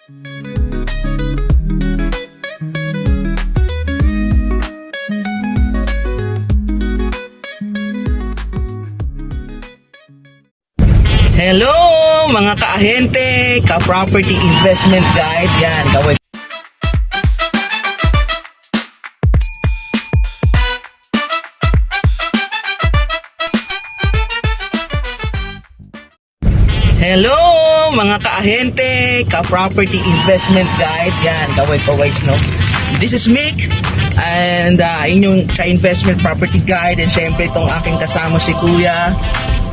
Hello mga ka-ahente, ka-property investment guide, yan, gawin. Hello mga ka-ahente, ka-property investment guide, yan, gawin ko guys, no? This is Mick, and inyong ka-investment property guide, and syempre itong aking kasama si Kuya.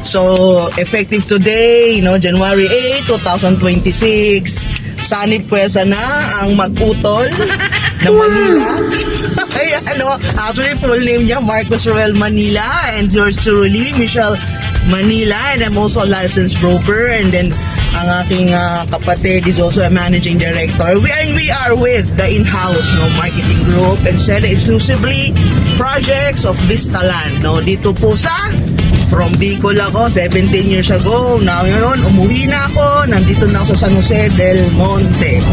So, effective today, no, January 8, 2026, sanib pwersa na ang mag-utol ng Manila. Ay, ano, actually full name niya, Marcos Roel Manila, and yours truly, Michelle Manila, and I'm also a licensed broker, and then ang aking kapatid is also a managing director. We are with the in-house, no, marketing group and sell exclusively projects of Vistaland, no, dito po sa from Bicol ako, 17 years ago. Now, yun, umuwi na ako. Nandito na ako sa San Jose del Monte.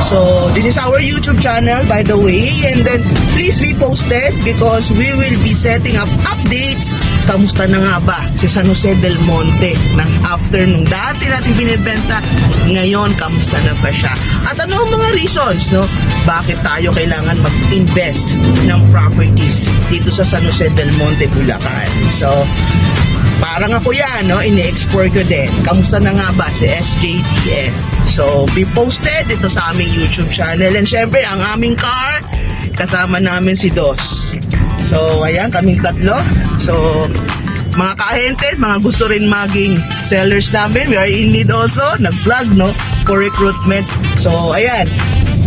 So, this is our YouTube channel, by the way. And then, please be posted because we will be setting up updates. Kamusta na nga ba si San Jose del Monte? After nung dati natin binibenta, ngayon, kamusta na ba siya? At ano ang mga reasons, no? Bakit tayo kailangan mag-invest ng properties dito sa San Jose del Monte, Bulacan? So, parang ako yan, no? Ini-explore ko din. Kamusta na nga ba si SJDN? So, be posted ito sa aming YouTube channel. And syempre, ang aming car, kasama namin si Dos. So, ayan, kaming tatlo. So, mga ka-ahente, mga gusto rin maging sellers namin, we are in need also, nag-vlog, no? For recruitment. So, ayan,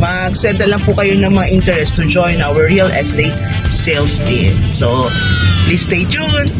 mag-send na lang po kayo ng mga interest to join our real estate sales team. So, please stay tuned.